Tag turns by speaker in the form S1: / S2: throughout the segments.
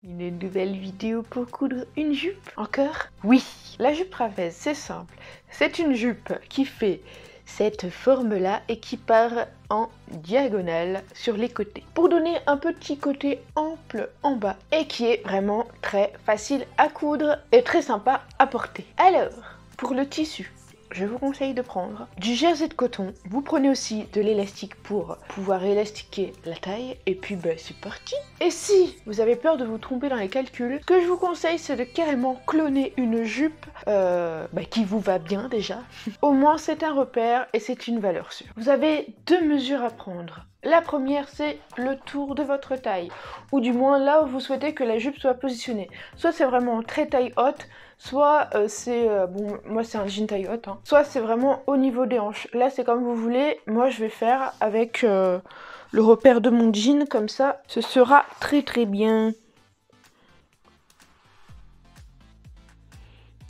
S1: Une nouvelle vidéo pour coudre une jupe. Encore? Oui, la jupe trapèze, c'est simple. C'est une jupe qui fait cette forme-là et qui part en diagonale sur les côtés. Pour donner un petit côté ample en bas et qui est vraiment très facile à coudre et très sympa à porter. Alors, pour le tissu, je vous conseille de prendre du jersey de coton. Vous prenez aussi de l'élastique pour pouvoir élastiquer la taille. Et puis c'est parti. Et si vous avez peur de vous tromper dans les calculs, ce que je vous conseille c'est de carrément cloner une jupe qui vous va bien déjà. Au moins c'est un repère et c'est une valeur sûre. Vous avez deux mesures à prendre. La première, c'est le tour de votre taille, ou du moins là où vous souhaitez que la jupe soit positionnée. Soit c'est vraiment très taille haute, soit moi c'est un jean taille haute, hein. Soit c'est vraiment au niveau des hanches. Là c'est comme vous voulez, moi je vais faire avec le repère de mon jean, comme ça ce sera très très bien.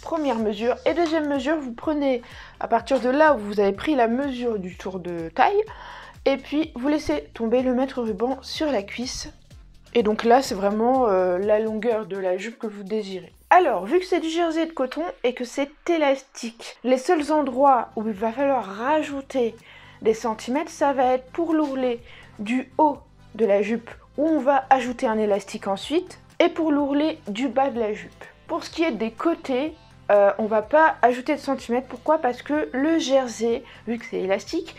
S1: Première mesure. Et deuxième mesure, vous prenez à partir de là où vous avez pris la mesure du tour de taille, et puis vous laissez tomber le mètre ruban sur la cuisse. Et donc là c'est vraiment la longueur de la jupe que vous désirez. Alors, vu que c'est du jersey de coton et que c'est élastique, les seuls endroits où il va falloir rajouter des centimètres, ça va être pour l'ourlet du haut de la jupe, où on va ajouter un élastique ensuite, et pour l'ourlet du bas de la jupe. Pour ce qui est des côtés, on va pas ajouter de centimètres. Pourquoi? Parce que le jersey, vu que c'est élastique,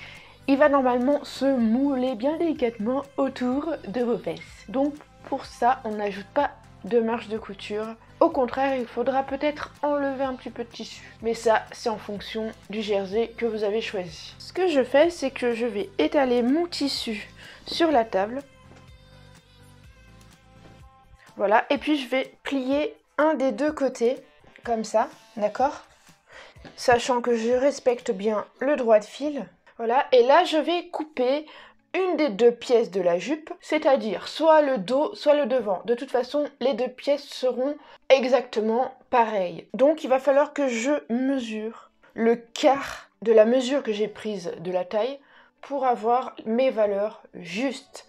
S1: il va normalement se mouler bien délicatement autour de vos fesses. Donc pour ça, on n'ajoute pas de marge de couture. Au contraire, il faudra peut-être enlever un petit peu de tissu. Mais ça, c'est en fonction du jersey que vous avez choisi. Ce que je fais, c'est que je vais étaler mon tissu sur la table. Voilà, et puis je vais plier un des deux côtés, comme ça, d'accord? Sachant que je respecte bien le droit de fil. Voilà, et là je vais couper une des deux pièces de la jupe, c'est-à-dire soit le dos, soit le devant. De toute façon, les deux pièces seront exactement pareilles. Donc il va falloir que je mesure le quart de la mesure que j'ai prise de la taille pour avoir mes valeurs justes.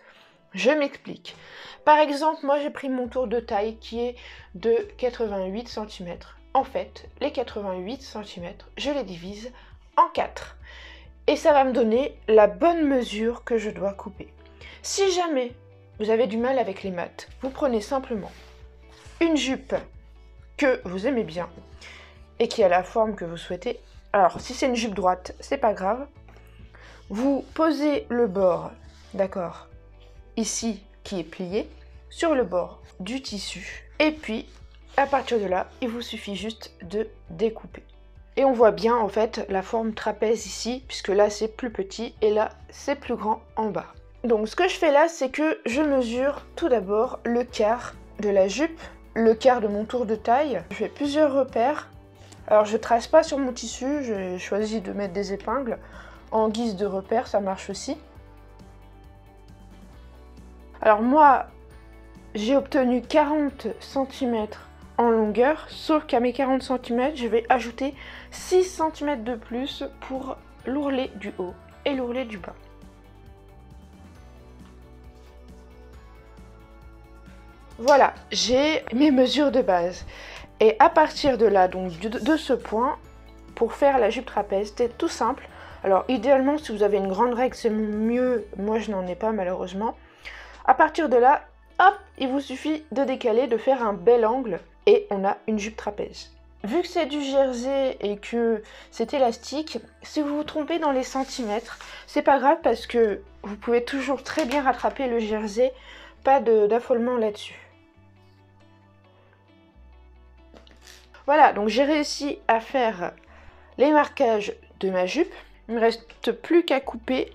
S1: Je m'explique. Par exemple, moi j'ai pris mon tour de taille qui est de 88 cm. En fait, les 88 cm, je les divise en 4. Et ça va me donner la bonne mesure que je dois couper. Si jamais vous avez du mal avec les maths, vous prenez simplement une jupe que vous aimez bien et qui a la forme que vous souhaitez. Alors, si c'est une jupe droite, c'est pas grave. Vous posez le bord, d'accord, ici, qui est plié, sur le bord du tissu. Et puis, à partir de là, il vous suffit juste de découper. Et on voit bien en fait la forme trapèze ici, puisque là c'est plus petit et là c'est plus grand en bas. Donc ce que je fais là, c'est que je mesure tout d'abord le quart de la jupe, le quart de mon tour de taille. Je fais plusieurs repères. Alors je trace pas sur mon tissu, j'ai choisi de mettre des épingles en guise de repère, ça marche aussi. Alors moi, j'ai obtenu 40 cm en longueur, sauf qu'à mes 40 cm, je vais ajouter 6 cm de plus pour l'ourlet du haut et l'ourlet du bas. Voilà, j'ai mes mesures de base. Et à partir de là, donc de ce point, pour faire la jupe trapèze, c'est tout simple. Alors idéalement, si vous avez une grande règle, c'est mieux. Moi, je n'en ai pas malheureusement. À partir de là, hop, il vous suffit de décaler, de faire un bel angle et on a une jupe trapèze. Vu que c'est du jersey et que c'est élastique, si vous vous trompez dans les centimètres, c'est pas grave parce que vous pouvez toujours très bien rattraper le jersey, pas d'affolement là-dessus. Voilà, donc j'ai réussi à faire les marquages de ma jupe. Il ne me reste plus qu'à couper.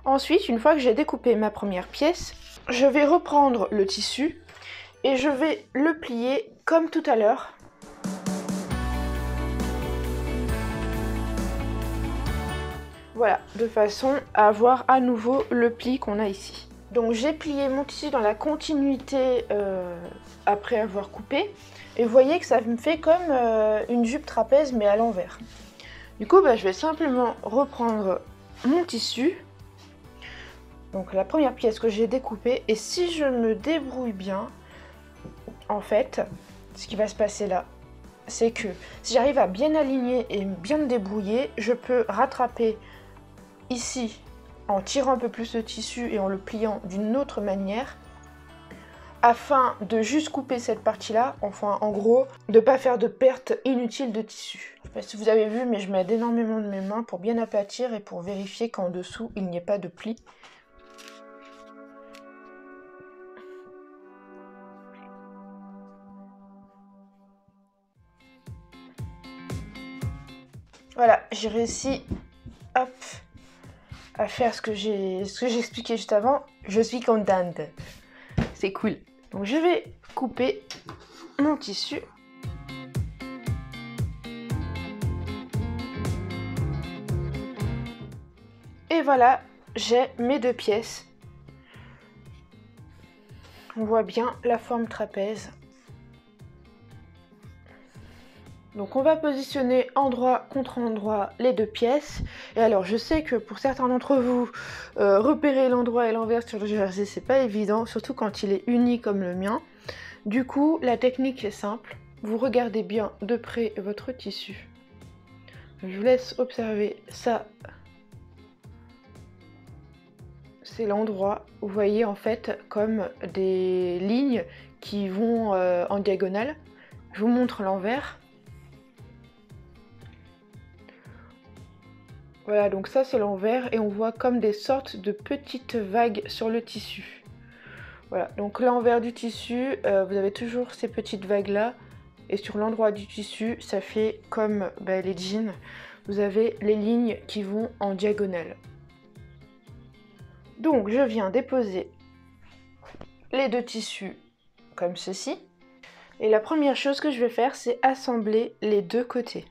S1: Ensuite, une fois que j'ai découpé ma première pièce, je vais reprendre le tissu et je vais le plier comme tout à l'heure. Voilà, de façon à avoir à nouveau le pli qu'on a ici. Donc j'ai plié mon tissu dans la continuité après avoir coupé. Et vous voyez que ça me fait comme une jupe trapèze mais à l'envers. Du coup, je vais simplement reprendre mon tissu Donc la première pièce que j'ai découpée, et si je me débrouille bien, en fait, ce qui va se passer là, c'est que si j'arrive à bien aligner et bien me débrouiller, je peux rattraper ici en tirant un peu plus le tissu et en le pliant d'une autre manière, afin de juste couper cette partie-là, enfin en gros, de ne pas faire de perte inutile de tissu. Je sais pas si vous avez vu, mais je m'aide énormément de mes mains pour bien aplatir et pour vérifier qu'en dessous, il n'y ait pas de plis. Voilà, j'ai réussi, hop, à faire ce que j'ai expliqué juste avant. Je suis contente. C'est cool. Donc je vais couper mon tissu. Et voilà, j'ai mes deux pièces. On voit bien la forme trapèze. Donc on va positionner endroit contre endroit les deux pièces. Et alors je sais que pour certains d'entre vous, repérer l'endroit et l'envers sur le jersey c'est pas évident, surtout quand il est uni comme le mien. Du coup la technique est simple, vous regardez bien de près votre tissu. Je vous laisse observer ça. C'est l'endroit où vous voyez en fait comme des lignes qui vont en diagonale. Je vous montre l'envers. Voilà, donc ça c'est l'envers et on voit comme des sortes de petites vagues sur le tissu. Voilà, donc l'envers du tissu, vous avez toujours ces petites vagues là. Et sur l'endroit du tissu, ça fait comme les jeans. Vous avez les lignes qui vont en diagonale. Donc je viens déposer les deux tissus comme ceci. Et la première chose que je vais faire, c'est assembler les deux côtés.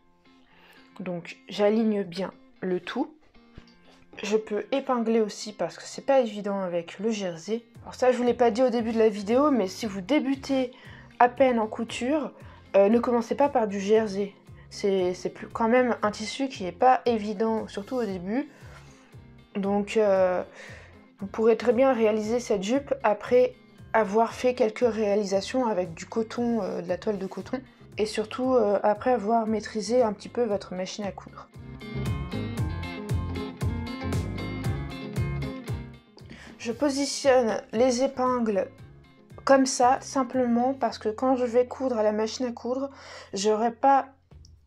S1: Donc j'aligne bien le tout. Je peux épingler aussi parce que c'est pas évident avec le jersey. Alors ça je vous l'ai pas dit au début de la vidéo, mais si vous débutez à peine en couture, ne commencez pas par du jersey. C'est quand même un tissu qui n'est pas évident, surtout au début. Donc vous pourrez très bien réaliser cette jupe après avoir fait quelques réalisations avec du coton, de la toile de coton. Et surtout après avoir maîtrisé un petit peu votre machine à coudre. Je positionne les épingles comme ça, simplement parce que quand je vais coudre à la machine à coudre, j'aurai pas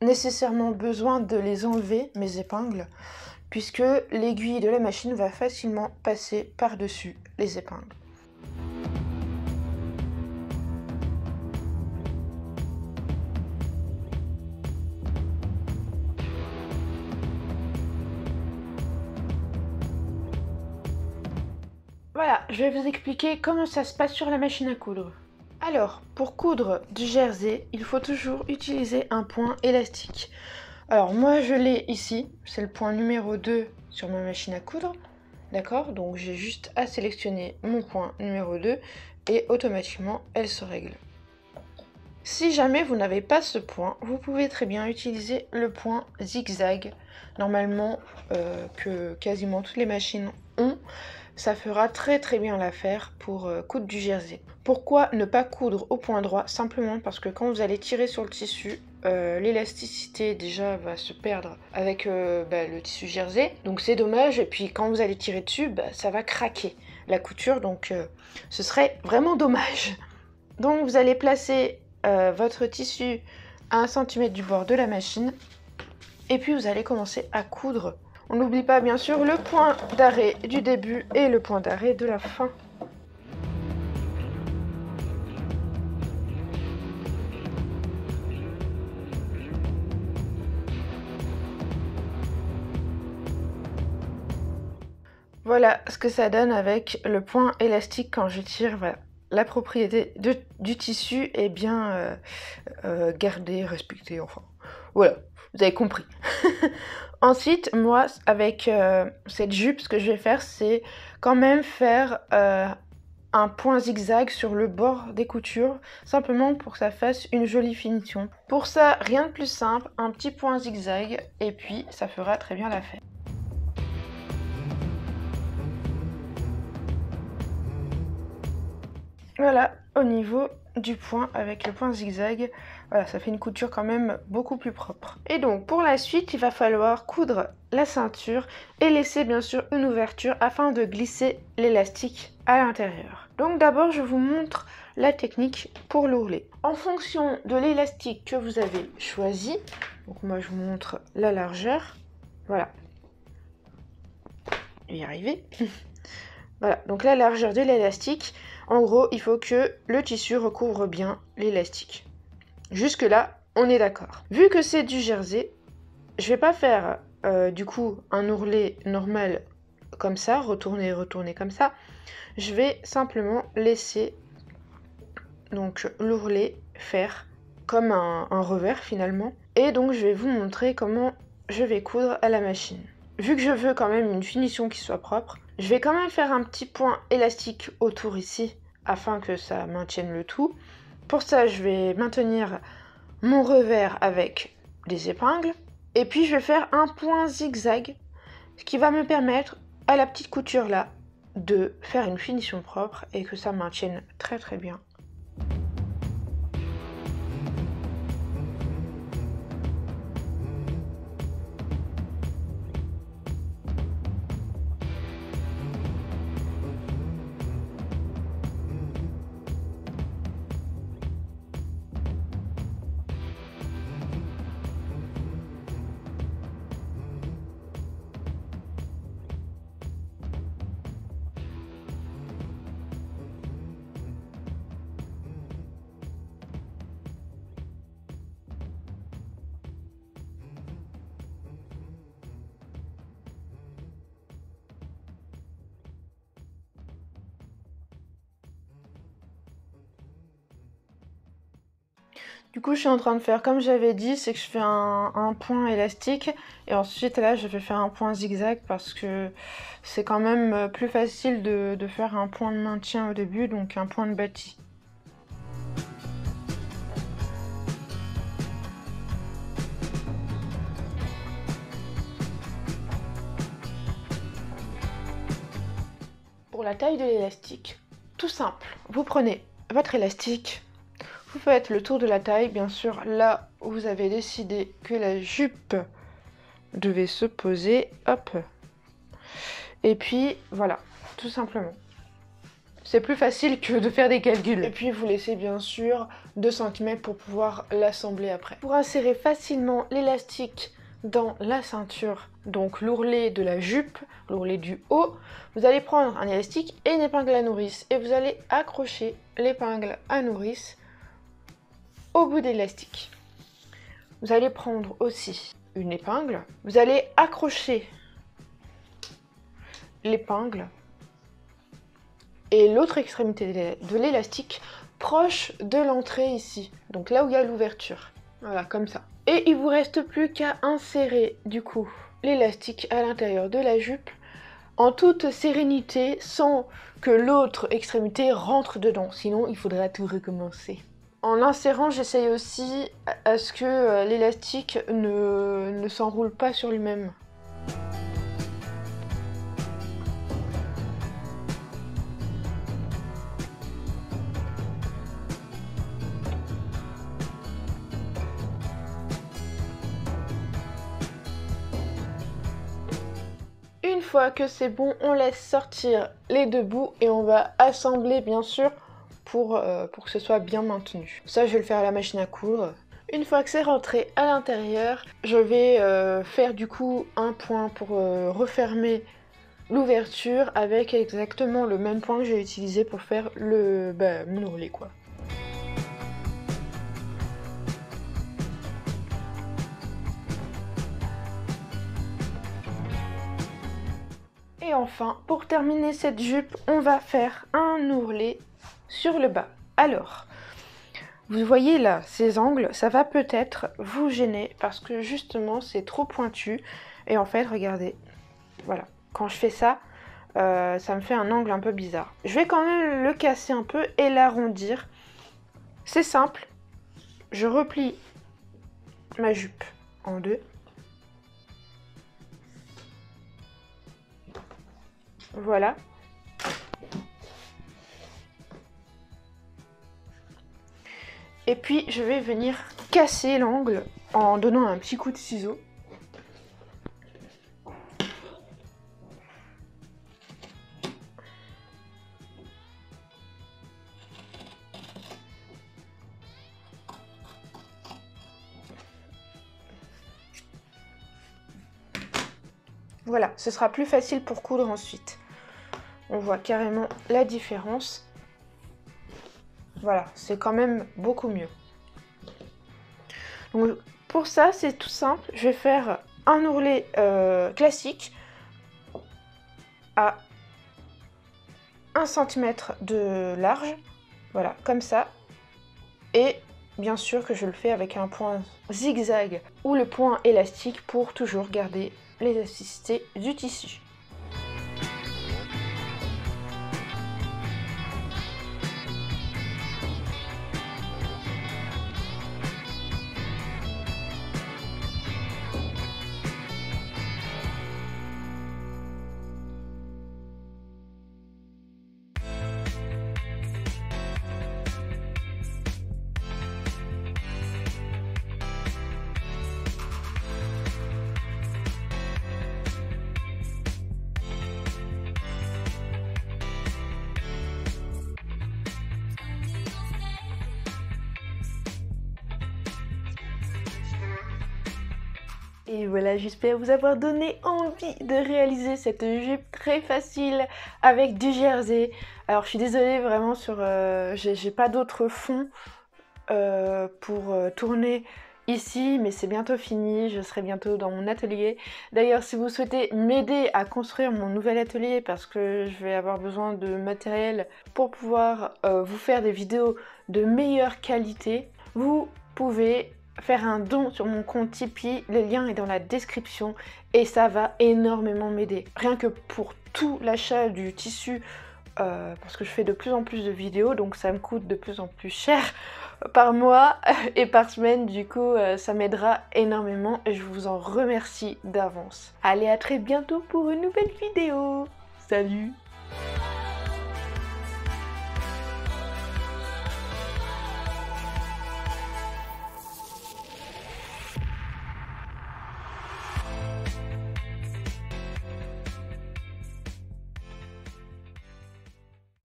S1: nécessairement besoin de les enlever, mes épingles, puisque l'aiguille de la machine va facilement passer par-dessus les épingles. Voilà, je vais vous expliquer comment ça se passe sur la machine à coudre. Alors, pour coudre du jersey, il faut toujours utiliser un point élastique. Alors moi je l'ai ici, c'est le point numéro 2 sur ma machine à coudre. D'accord? Donc j'ai juste à sélectionner mon point numéro 2 et automatiquement elle se règle. Si jamais vous n'avez pas ce point, vous pouvez très bien utiliser le point zigzag. Normalement, que quasiment toutes les machines ont. Ça fera très bien l'affaire pour coudre du jersey. Pourquoi ne pas coudre au point droit? Simplement parce que quand vous allez tirer sur le tissu, l'élasticité déjà va se perdre avec le tissu jersey. Donc c'est dommage, et puis quand vous allez tirer dessus, ça va craquer la couture, donc ce serait vraiment dommage. Donc vous allez placer votre tissu à 1 cm du bord de la machine, et puis vous allez commencer à coudre. On n'oublie pas bien sûr le point d'arrêt du début et le point d'arrêt de la fin. Voilà ce que ça donne avec le point élastique quand je tire. Voilà. La propriété du tissu est bien gardée, respectée, enfin. Voilà, vous avez compris. Ensuite, moi, avec cette jupe, ce que je vais faire, c'est quand même faire un point zigzag sur le bord des coutures, simplement pour que ça fasse une jolie finition. Pour ça, rien de plus simple, un petit point zigzag, et puis ça fera très bien l'affaire. Voilà, au niveau du point avec le point zigzag, voilà, ça fait une couture quand même beaucoup plus propre. Et donc pour la suite, il va falloir coudre la ceinture et laisser bien sûr une ouverture afin de glisser l'élastique à l'intérieur. Donc d'abord, je vous montre la technique pour l'ourlet. En fonction de l'élastique que vous avez choisi, donc moi je vous montre la largeur, voilà, je vais y arriver. Voilà, donc la largeur de l'élastique, en gros, il faut que le tissu recouvre bien l'élastique. Jusque là, on est d'accord. Vu que c'est du jersey, je vais pas faire du coup un ourlet normal comme ça, retourner comme ça. Je vais simplement laisser donc l'ourlet faire comme un revers finalement. Et donc je vais vous montrer comment je vais coudre à la machine. Vu que je veux quand même une finition qui soit propre, je vais quand même faire un petit point élastique autour ici afin que ça maintienne le tout. Pour ça, je vais maintenir mon revers avec des épingles et puis je vais faire un point zigzag, ce qui va me permettre à la petite couture là de faire une finition propre et que ça maintienne très très bien. Du coup, je suis en train de faire comme j'avais dit, c'est que je fais un point élastique et ensuite là, je vais faire un point zigzag parce que c'est quand même plus facile de faire un point de maintien au début, donc un point de bâti. Pour la taille de l'élastique, tout simple, vous prenez votre élastique. Vous faites le tour de la taille, bien sûr, là où vous avez décidé que la jupe devait se poser, hop. Et puis, voilà, tout simplement. C'est plus facile que de faire des calculs. Et puis, vous laissez bien sûr 2 cm pour pouvoir l'assembler après. Pour insérer facilement l'élastique dans la ceinture, donc l'ourlet de la jupe, l'ourlet du haut, vous allez prendre un élastique et une épingle à nourrice. Et vous allez accrocher l'épingle à nourrice au bout de l'élastique. Vous allez prendre aussi une épingle. Vous allez accrocher l'épingle et l'autre extrémité de l'élastique proche de l'entrée ici. Donc là où il y a l'ouverture. Voilà, comme ça. Et il vous reste plus qu'à insérer du coup l'élastique à l'intérieur de la jupe en toute sérénité sans que l'autre extrémité rentre dedans. Sinon, il faudra tout recommencer. En l'insérant, j'essaye aussi à ce que l'élastique ne s'enroule pas sur lui-même. Une fois que c'est bon, on laisse sortir les deux bouts et on va assembler bien sûr pour que ce soit bien maintenu. Ça, je vais le faire à la machine à coudre. Une fois que c'est rentré à l'intérieur, je vais faire du coup un point pour refermer l'ouverture avec exactement le même point que j'ai utilisé pour faire mon ourlet quoi. Et enfin, pour terminer cette jupe, on va faire un ourlet sur le bas. Alors, vous voyez là, ces angles, ça va peut-être vous gêner parce que justement, c'est trop pointu. Et en fait, regardez, voilà, quand je fais ça, ça me fait un angle un peu bizarre. Je vais quand même le casser un peu et l'arrondir. C'est simple, je replie ma jupe en deux. Voilà. Et puis je vais venir casser l'angle en donnant un petit coup de ciseau. Voilà, ce sera plus facile pour coudre ensuite. On voit carrément la différence. Voilà, c'est quand même beaucoup mieux. Donc pour ça, c'est tout simple. Je vais faire un ourlet classique à 1 cm de large. Voilà, comme ça. Et bien sûr que je le fais avec un point zigzag ou le point élastique pour toujours garder l'élasticité du tissu. Et voilà, j'espère vous avoir donné envie de réaliser cette jupe très facile avec du jersey. Alors je suis désolée vraiment j'ai pas d'autre fond pour tourner ici, mais c'est bientôt fini, je serai bientôt dans mon atelier. D'ailleurs, si vous souhaitez m'aider à construire mon nouvel atelier, parce que je vais avoir besoin de matériel pour pouvoir vous faire des vidéos de meilleure qualité, vous pouvez faire un don sur mon compte Tipeee, le lien est dans la description et ça va énormément m'aider. Rien que pour tout l'achat du tissu, parce que je fais de plus en plus de vidéos, donc ça me coûte de plus en plus cher par mois et par semaine, du coup ça m'aidera énormément et je vous en remercie d'avance. Allez, à très bientôt pour une nouvelle vidéo. Salut!